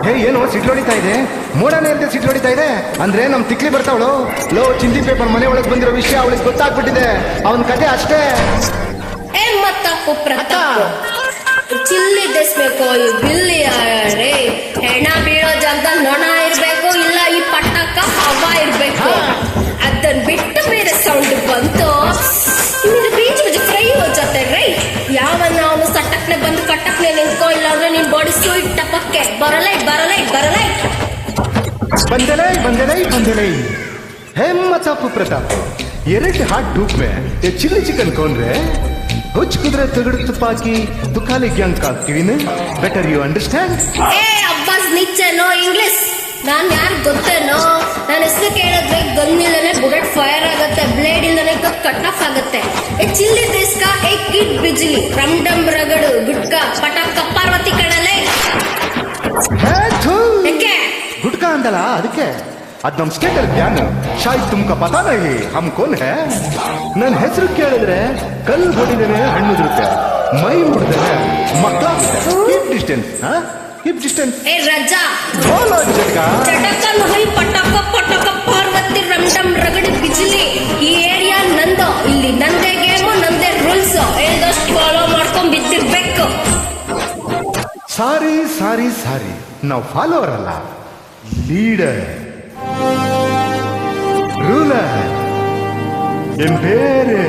ಹೇ ಏನೋ ಸಿಟ್ಲೊಡಿತಾ ಇದೆ, ಮೋಡನೇ ಇರುತ್ತೆ ಸಿಟ್ಲೊಡಿತಾ ಇದೆ ಅಂದ್ರೆ ನಮ್ ತಿಕ್ಲಿ ಬರ್ತಾವಳು. ಲೋ ಚಿಂದಿ ಪೇಪರ್ ಮನೆ ಒಳಗೆ ಬಂದಿರೋ ವಿಷಯ ಅವಳಿಗೆ ಗೊತ್ತಾಗ್ಬಿಟ್ಟಿದೆ. ಅವನ ಕತೆ ಅಷ್ಟೇ. ತಪ್ಪು ಪ್ರತಾಪ್, ಚಿಲ್ಲಿ ದೇಸ್ಬೇಕು ಈ ಬಿಲ್ಲಿ ರೇ. ಹೆಣ ಬೀಳೋ ಜಾಗದಲ್ಲಿ ನೊಣ ಇರ್ಬೇಕು, ಇಲ್ಲ ಈ ಪಟ್ಟಕ್ಕ ಹವಾ ಇರ್ಬೇಕು. ಅದನ್ನ ಬಿಟ್ಟು ಬೇರೆ ಸೌಂಡ್ ಬಂತು, ನಿಮಗೆ ಬೀಚ್ ಬೀಚ್ ಫ್ರೈ ಜೊತೆ ರೈ. ಯಾವನ್ನ ಅವನು ಸಟ್ಟಕ್ನೆ ಬಂದು ಕಟ್ಟಕ್ನೆ ನಿಂತ್ಕೋ, ಇಲ್ಲ ಅಂದ್ರೆ ನಿನ್ ಬಾಡಿ ಸ್ವೀಟ್ ಟಪಕ್ಕೆ ಬರಲೈ ಬರಲೈ ಬರಲೈ ಬಂದಲೈ ಬಂದಲೈ ಬಂದಲೈ. ತಪ್ಪು ಪ್ರತಾಪ್, ಎರಡು ಹಾಟ್ धूप में ये चिल्ली चिकन कौन रे? ಹುಚ್ಚ ಕುದುರೆ ತಗಡು ತುಪ್ಪಾಕಿ ತುಕಾಲಿ ಗ್ಯಾಂಗ್ ಆಗ್ತೀವಿನ. Better you understand. ಅಬ್ಬಾಸ್ ನಿಚ್ಚೆ ನೋ ಇಂಗ್ಲಿಷ್. ನಾನ್ ಯಾರು ಗೊತ್ತೇನೋ? ನನ್ನ ಹೆಸರು ಕೇಳಿದ್ರೆ ಗನ್ ಇಲ್ಲನೆ ಬುಲೆಟ್ ಫೈರ್ ಆಗುತ್ತೆ, ಬ್ಲೇಡ್ ಇಲ್ಲನೆ ಕಟ್ ಆಫ್ ಆಗುತ್ತೆ. ಚಿಲ್ಲಿ ದೇಸ್ಕ ಏಕ್ ಕಿಡ್ ಬಿಜ್ಲಿ ರಮ್ ಡಮ್ ರಗಡು ಗುಟ್ಕಾ ಪಟಾಕ ಪಾರ್ವತಿ ಕಡಲೆ. ಗುಟ್ಕಾ ಅಂದಲ್ಲ ಅದಕ್ಕೆ. ಅದ್ ನಮ್ ಸ್ಟೇಟರ್ ಜ್ಞಾನ. ಶಾಯದ್ ತುಮ್ಕ ಪತಾ ನಹಿ ಹಮ್ ಕೋನ್ ಹೇ. ನನ್ನ ಹೆಸರು ಕೇಳಿದ್ರೆ ಕಲ್ಲು ಹೊಡಿದೇನೆ ಹಣ್ಣು ಉದುರುತ್ತೆ, ಮೈ ಮುಡ್ದೇನೆ ಮಕ್ಕಳಾಗುತ್ತೆ. Hip distance hip distance. ರಜಾ ಬೋಲೋ ಜಟ್ಕ ಚಟಕ ನಹಿ ಪಟಾಕ ಪಟಾಕ ಪಾರ್ವತಿ ರಮ್ ಡಮ್ ರಗಡು ಬಿಜ್ಲಿ. ಈ ಏರಿಯಾ ನಂದು, ಇಲ್ಲಿ ನಂದೇ ಗೇಮು ನಂದೇ ರೂಲ್ಸ್. ಹೇಳ್ದಷ್ಟು ಫಾಲೋ ಮಾಡ್ಕೊಂಡ್ ಬಿದ್ದಿರ್ಬೇಕು. ಸಾರಿ ಸಾರಿ ಸಾರಿ, ನಾವು ಫಾಲೋವರ್ ಅಲ್ಲ, ಲೀಡರ್ ರೂಲರ್. ಎನ್ ಬೇರೆ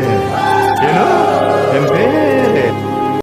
ಏನೋ ಎನ್ ಬೇರೆ